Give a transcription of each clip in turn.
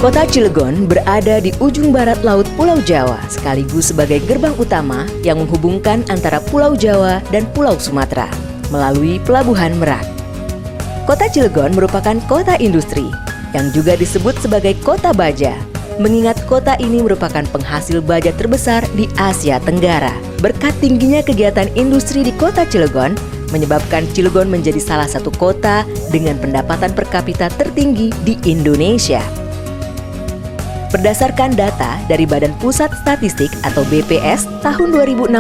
Kota Cilegon berada di ujung barat laut Pulau Jawa, sekaligus sebagai gerbang utama yang menghubungkan antara Pulau Jawa dan Pulau Sumatera melalui Pelabuhan Merak. Kota Cilegon merupakan kota industri yang juga disebut sebagai kota baja, mengingat kota ini merupakan penghasil baja terbesar di Asia Tenggara. Berkat tingginya kegiatan industri di kota Cilegon, menyebabkan Cilegon menjadi salah satu kota dengan pendapatan per kapita tertinggi di Indonesia. Berdasarkan data dari Badan Pusat Statistik atau BPS tahun 2016,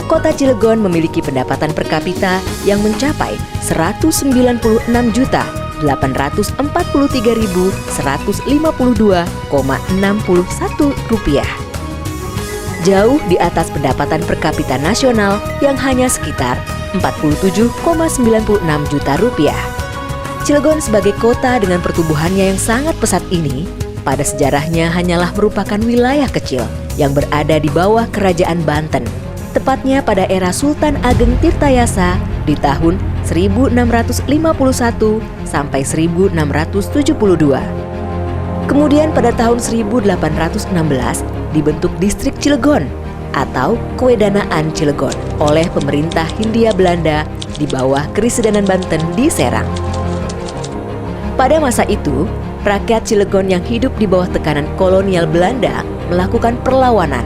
Kota Cilegon memiliki pendapatan per kapita yang mencapai Rp198.152,61. Jauh di atas pendapatan per kapita nasional yang hanya sekitar Rp47,96 juta. Cilegon sebagai kota dengan pertumbuhannya yang sangat pesat ini, pada sejarahnya hanyalah merupakan wilayah kecil yang berada di bawah Kerajaan Banten, tepatnya pada era Sultan Ageng Tirtayasa di tahun 1651 sampai 1672. Kemudian pada tahun 1816 dibentuk Distrik Cilegon atau Kewedanaan Cilegon oleh pemerintah Hindia Belanda di bawah Kerisdenan Banten di Serang. Pada masa itu, rakyat Cilegon yang hidup di bawah tekanan kolonial Belanda melakukan perlawanan.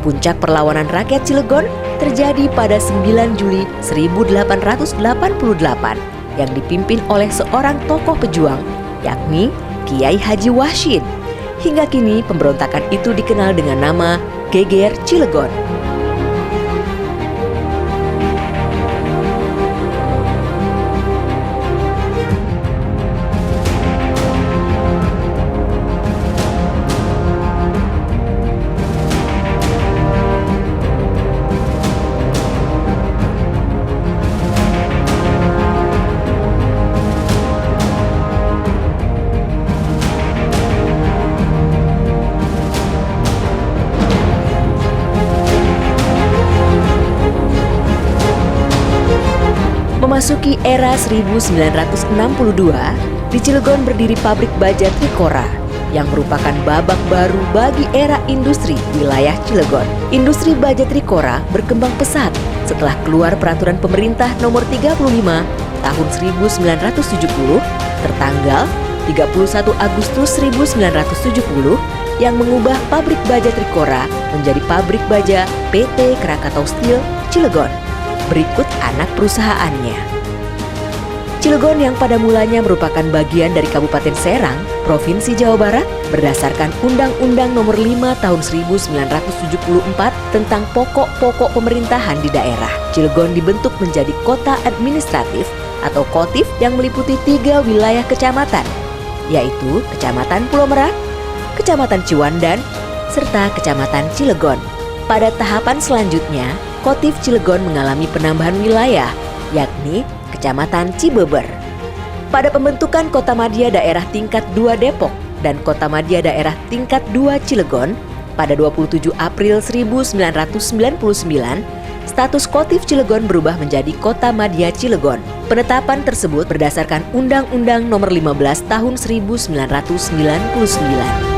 Puncak perlawanan rakyat Cilegon terjadi pada 9 Juli 1888 yang dipimpin oleh seorang tokoh pejuang, yakni Kiai Haji Wahsyid. Hingga kini pemberontakan itu dikenal dengan nama Geger Cilegon. Memasuki era 1962, di Cilegon berdiri pabrik baja Trikora yang merupakan babak baru bagi era industri wilayah Cilegon. Industri baja Trikora berkembang pesat setelah keluar peraturan pemerintah nomor 35 tahun 1970 tertanggal 31 Agustus 1970 yang mengubah pabrik baja Trikora menjadi pabrik baja PT Krakatau Steel Cilegon. Berikut anak perusahaannya. Cilegon yang pada mulanya merupakan bagian dari Kabupaten Serang, Provinsi Jawa Barat, berdasarkan Undang-Undang Nomor 5 Tahun 1974 tentang pokok-pokok pemerintahan di daerah. Cilegon dibentuk menjadi kota administratif atau kotif yang meliputi 3 wilayah kecamatan, yaitu Kecamatan Pulau Merak, Kecamatan Ciwandan, serta Kecamatan Cilegon. Pada tahapan selanjutnya, Kotif Cilegon mengalami penambahan wilayah, yakni Kecamatan Cibeber. Pada pembentukan Kota Madya Daerah Tingkat 2 Depok dan Kota Madya Daerah Tingkat 2 Cilegon pada 27 April 1999, status Kotif Cilegon berubah menjadi Kota Madya Cilegon. Penetapan tersebut berdasarkan Undang-Undang Nomor 15 Tahun 1999.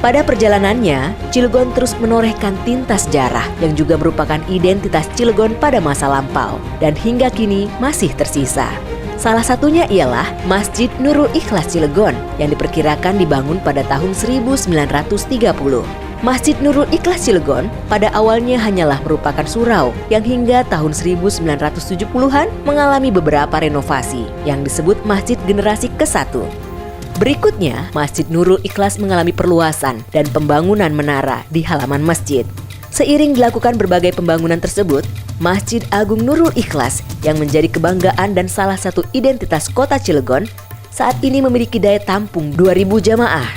Pada perjalanannya, Cilegon terus menorehkan tinta sejarah yang juga merupakan identitas Cilegon pada masa lampau dan hingga kini masih tersisa. Salah satunya ialah Masjid Nurul Ikhlas Cilegon yang diperkirakan dibangun pada tahun 1930. Masjid Nurul Ikhlas Cilegon pada awalnya hanyalah merupakan surau yang hingga tahun 1970-an mengalami beberapa renovasi yang disebut Masjid Generasi ke-1. Berikutnya, Masjid Nurul Ikhlas mengalami perluasan dan pembangunan menara di halaman masjid. Seiring dilakukan berbagai pembangunan tersebut, Masjid Agung Nurul Ikhlas yang menjadi kebanggaan dan salah satu identitas kota Cilegon saat ini memiliki daya tampung 2.000 jamaah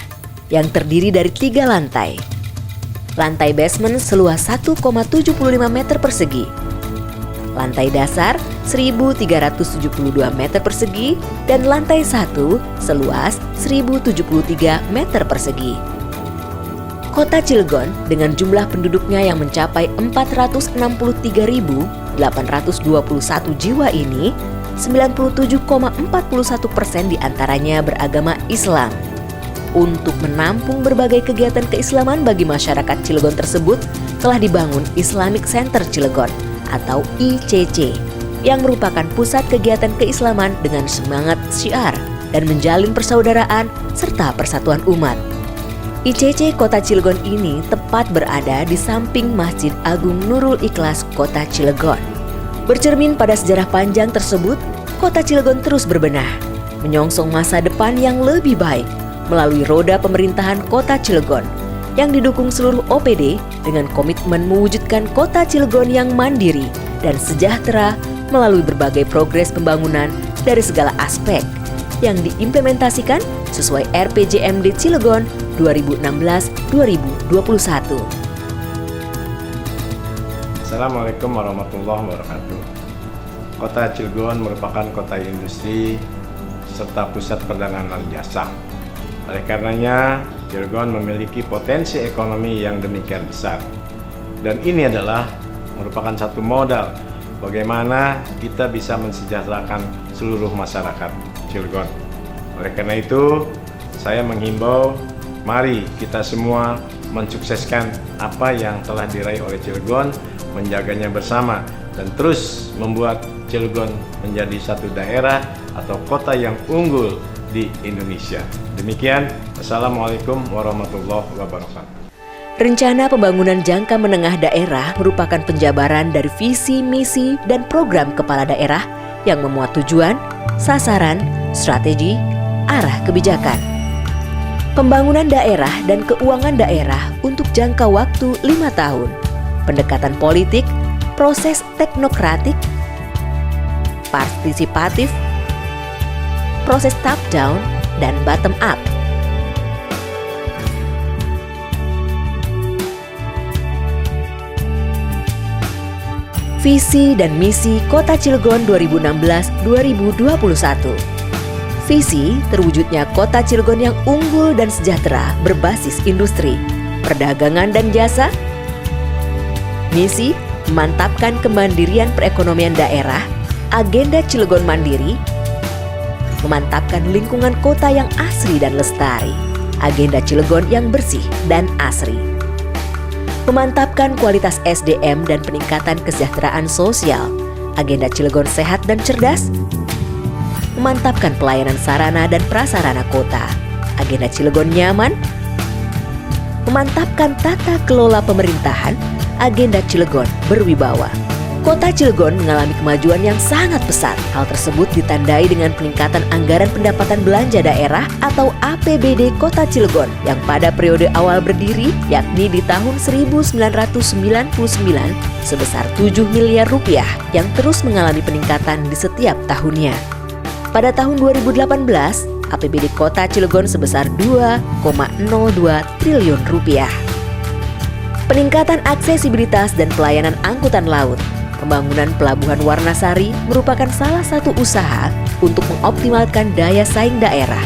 yang terdiri dari 3 lantai. Lantai basement seluas 1,75 meter persegi. Lantai dasar 1.372 meter persegi dan lantai 1 seluas 1.073 meter persegi. Kota Cilegon dengan jumlah penduduknya yang mencapai 463.821 jiwa ini, 97,41% diantaranya beragama Islam. Untuk menampung berbagai kegiatan keislaman bagi masyarakat Cilegon tersebut, telah dibangun Islamic Center Cilegon atau ICC yang merupakan pusat kegiatan keislaman dengan semangat syiar dan menjalin persaudaraan serta persatuan umat. ICC Kota Cilegon ini tepat berada di samping Masjid Agung Nurul Ikhlas Kota Cilegon. Bercermin pada sejarah panjang tersebut, Kota Cilegon terus berbenah, menyongsong masa depan yang lebih baik melalui roda pemerintahan Kota Cilegon yang didukung seluruh OPD dengan komitmen mewujudkan Kota Cilegon yang mandiri dan sejahtera melalui berbagai progres pembangunan dari segala aspek yang diimplementasikan sesuai RPJMD Cilegon 2016-2021. Assalamualaikum warahmatullahi wabarakatuh. Kota Cilegon merupakan kota industri serta pusat perdagangan dan jasa. Oleh karenanya, Cilegon memiliki potensi ekonomi yang demikian besar. Dan ini adalah merupakan satu modal bagaimana kita bisa mensejahterakan seluruh masyarakat Cilegon. Oleh karena itu, saya menghimbau, mari kita semua mensukseskan apa yang telah diraih oleh Cilegon, menjaganya bersama, dan terus membuat Cilegon menjadi satu daerah atau kota yang unggul di Indonesia. Demikian, Assalamualaikum warahmatullahi wabarakatuh. Rencana pembangunan jangka menengah daerah merupakan penjabaran dari visi, misi, dan program kepala daerah yang memuat tujuan, sasaran, strategi, arah kebijakan. Pembangunan daerah dan keuangan daerah untuk jangka waktu 5 tahun. Pendekatan politik, proses teknokratik, partisipatif, proses top-down, dan bottom-up. Visi dan misi Kota Cilegon 2016-2021. Visi terwujudnya Kota Cilegon yang unggul dan sejahtera berbasis industri, perdagangan dan jasa. Misi memantapkan kemandirian perekonomian daerah, agenda Cilegon Mandiri, memantapkan lingkungan kota yang asri dan lestari, agenda Cilegon yang bersih dan asri. Memantapkan kualitas SDM dan peningkatan kesejahteraan sosial, agenda Cilegon sehat dan cerdas. Memantapkan pelayanan sarana dan prasarana kota, agenda Cilegon nyaman. Memantapkan tata kelola pemerintahan, agenda Cilegon berwibawa. Kota Cilegon mengalami kemajuan yang sangat pesat. Hal tersebut ditandai dengan peningkatan anggaran pendapatan belanja daerah atau APBD Kota Cilegon yang pada periode awal berdiri yakni di tahun 1999 sebesar 7 miliar rupiah yang terus mengalami peningkatan di setiap tahunnya. Pada tahun 2018, APBD Kota Cilegon sebesar 2,02 triliun rupiah. Peningkatan aksesibilitas dan pelayanan angkutan laut. Pembangunan Pelabuhan Warnasari merupakan salah satu usaha untuk mengoptimalkan daya saing daerah,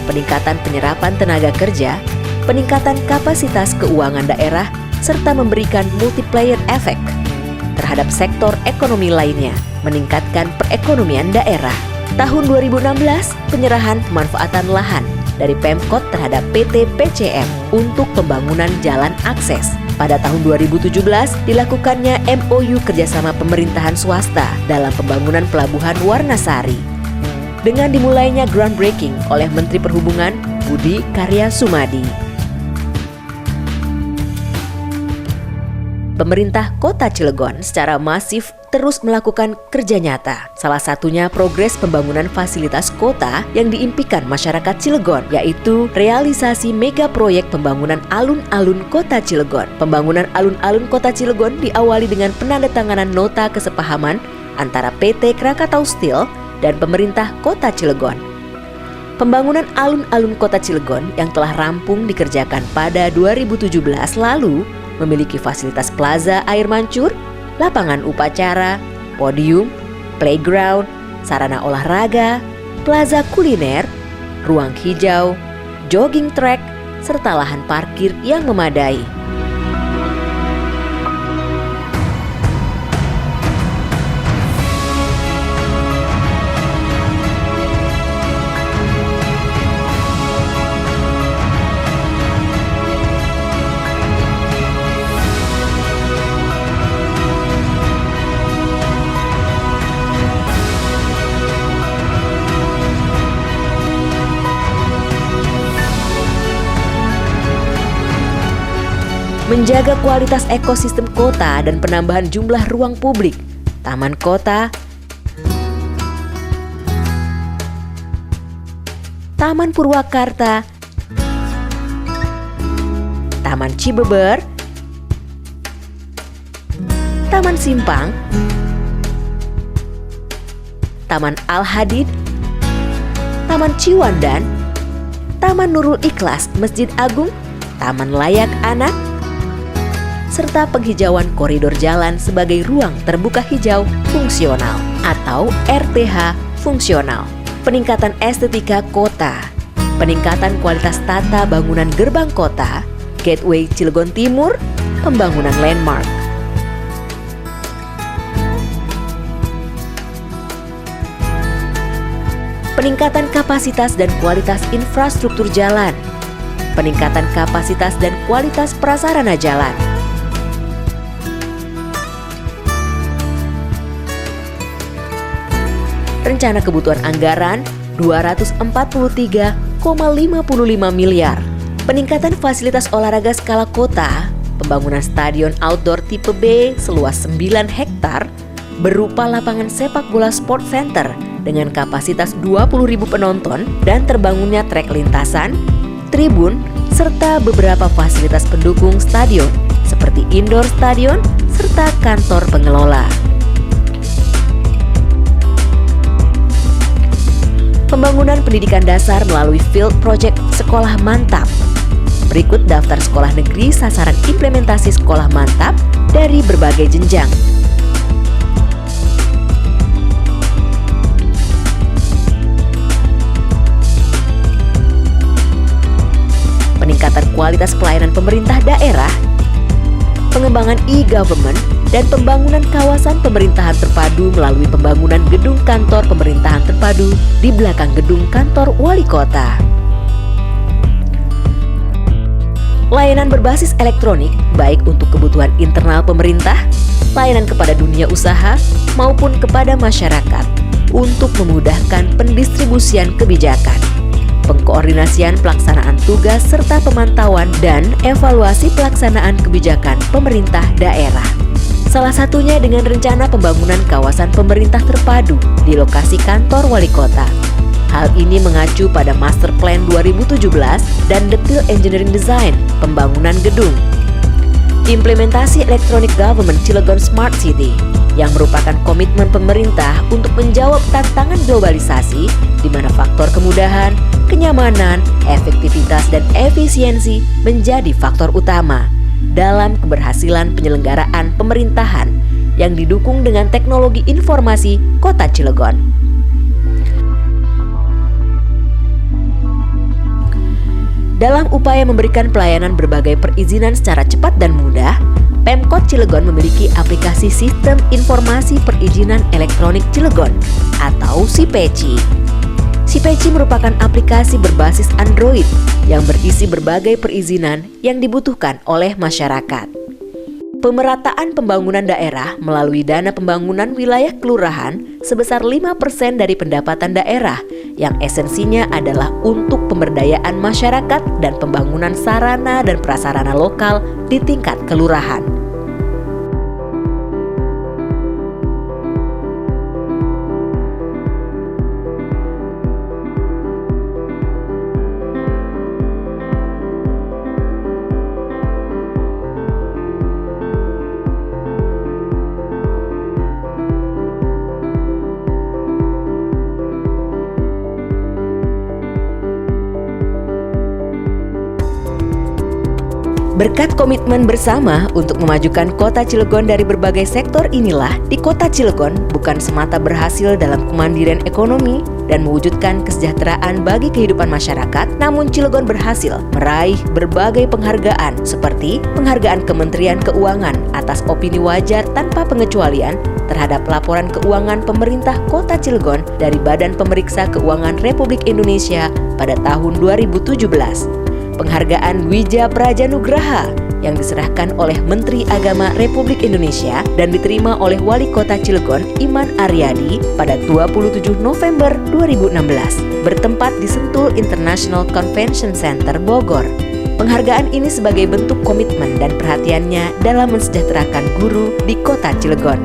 peningkatan penyerapan tenaga kerja, peningkatan kapasitas keuangan daerah, serta memberikan multiplier effect terhadap sektor ekonomi lainnya, meningkatkan perekonomian daerah. Tahun 2016, penyerahan pemanfaatan lahan dari Pemkot terhadap PT PCM untuk pembangunan jalan akses. Pada tahun 2017, dilakukannya MOU kerjasama pemerintahan swasta dalam pembangunan Pelabuhan Warnasari. Dengan dimulainya groundbreaking oleh Menteri Perhubungan Budi Karya Sumadi. Pemerintah Kota Cilegon secara masif terus melakukan kerja nyata. Salah satunya progres pembangunan fasilitas kota yang diimpikan masyarakat Cilegon, yaitu realisasi mega proyek pembangunan alun-alun Kota Cilegon. Pembangunan alun-alun Kota Cilegon diawali dengan penandatanganan nota kesepahaman antara PT Krakatau Steel dan pemerintah Kota Cilegon. Pembangunan alun-alun Kota Cilegon yang telah rampung dikerjakan pada 2017 lalu memiliki fasilitas plaza air mancur, lapangan upacara, podium, playground, sarana olahraga, plaza kuliner, ruang hijau, jogging track, serta lahan parkir yang memadai. Menjaga kualitas ekosistem kota dan penambahan jumlah ruang publik, taman kota, Taman Purwakarta, Taman Cibeber, Taman Simpang, Taman Al-Hadid, Taman Ciwandan, Taman Nurul Ikhlas Masjid Agung, Taman Layak Anak, serta penghijauan koridor jalan sebagai ruang terbuka hijau fungsional atau RTH fungsional. Peningkatan estetika kota, peningkatan kualitas tata bangunan gerbang kota, Gateway Cilegon Timur, pembangunan landmark. Peningkatan kapasitas dan kualitas infrastruktur jalan, peningkatan kapasitas dan kualitas prasarana jalan. Rencana kebutuhan anggaran 243,55 miliar. Peningkatan fasilitas olahraga skala kota, pembangunan stadion outdoor tipe B seluas 9 hektar berupa lapangan sepak bola sport center dengan kapasitas 20.000 penonton dan terbangunnya trek lintasan, tribun, serta beberapa fasilitas pendukung stadion seperti indoor stadion serta kantor pengelola. Pembangunan pendidikan dasar melalui Field Project Sekolah Mantap. Berikut daftar sekolah negeri sasaran implementasi sekolah mantap dari berbagai jenjang. Peningkatan kualitas pelayanan pemerintah daerah, pengembangan e-government, dan pembangunan kawasan pemerintahan terpadu melalui pembangunan gedung kantor pemerintahan terpadu di belakang gedung kantor wali kota. Layanan berbasis elektronik baik untuk kebutuhan internal pemerintah, layanan kepada dunia usaha, maupun kepada masyarakat untuk memudahkan pendistribusian kebijakan, pengkoordinasian pelaksanaan tugas serta pemantauan dan evaluasi pelaksanaan kebijakan pemerintah daerah. Salah satunya dengan rencana pembangunan kawasan pemerintah terpadu di lokasi kantor wali kota. Hal ini mengacu pada Master Plan 2017 dan Detail Engineering Design pembangunan gedung. Implementasi Electronic Government Cilegon Smart City yang merupakan komitmen pemerintah untuk menjawab tantangan globalisasi di mana faktor kemudahan, kenyamanan, efektivitas, dan efisiensi menjadi faktor utama dalam keberhasilan penyelenggaraan pemerintahan yang didukung dengan teknologi informasi Kota Cilegon. Dalam upaya memberikan pelayanan berbagai perizinan secara cepat dan mudah, Pemkot Cilegon memiliki aplikasi Sistem Informasi Perizinan Elektronik Cilegon atau SIPECI. SIPECI merupakan aplikasi berbasis Android yang berisi berbagai perizinan yang dibutuhkan oleh masyarakat. Pemerataan pembangunan daerah melalui dana pembangunan wilayah kelurahan sebesar 5% dari pendapatan daerah yang esensinya adalah untuk pemberdayaan masyarakat dan pembangunan sarana dan prasarana lokal di tingkat kelurahan. Berkat komitmen bersama untuk memajukan kota Cilegon dari berbagai sektor inilah, di kota Cilegon bukan semata berhasil dalam kemandirian ekonomi dan mewujudkan kesejahteraan bagi kehidupan masyarakat, namun Cilegon berhasil meraih berbagai penghargaan seperti penghargaan Kementerian Keuangan atas opini wajar tanpa pengecualian terhadap laporan keuangan pemerintah kota Cilegon dari Badan Pemeriksa Keuangan Republik Indonesia pada tahun 2017. Penghargaan Wija Prajanugraha yang diserahkan oleh Menteri Agama Republik Indonesia dan diterima oleh Wali Kota Cilegon Iman Aryadi pada 27 November 2016 bertempat di Sentul International Convention Center Bogor. Penghargaan ini sebagai bentuk komitmen dan perhatiannya dalam mensejahterakan guru di kota Cilegon.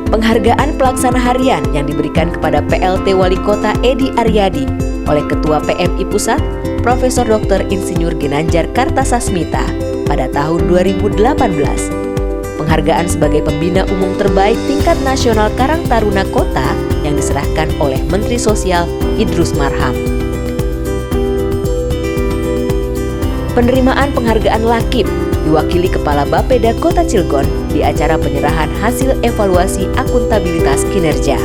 Penghargaan pelaksana harian yang diberikan kepada PLT Wali Kota Edi Aryadi oleh Ketua PMI Pusat Profesor Dr. Insinyur Ginanjar Kartasasmita pada tahun 2018. Penghargaan sebagai pembina umum terbaik tingkat nasional Karang Taruna Kota yang diserahkan oleh Menteri Sosial Idrus Marham. Penerimaan penghargaan Lakip diwakili Kepala Bapeda Kota Cilegon di acara penyerahan hasil evaluasi akuntabilitas kinerja.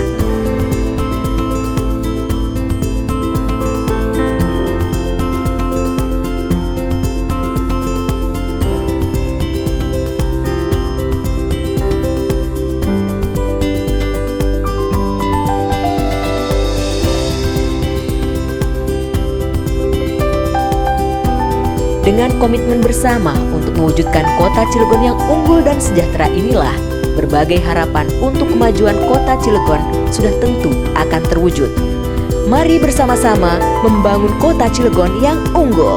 Dengan komitmen bersama untuk mewujudkan kota Cilegon yang unggul dan sejahtera inilah, berbagai harapan untuk kemajuan kota Cilegon sudah tentu akan terwujud. Mari bersama-sama membangun kota Cilegon yang unggul.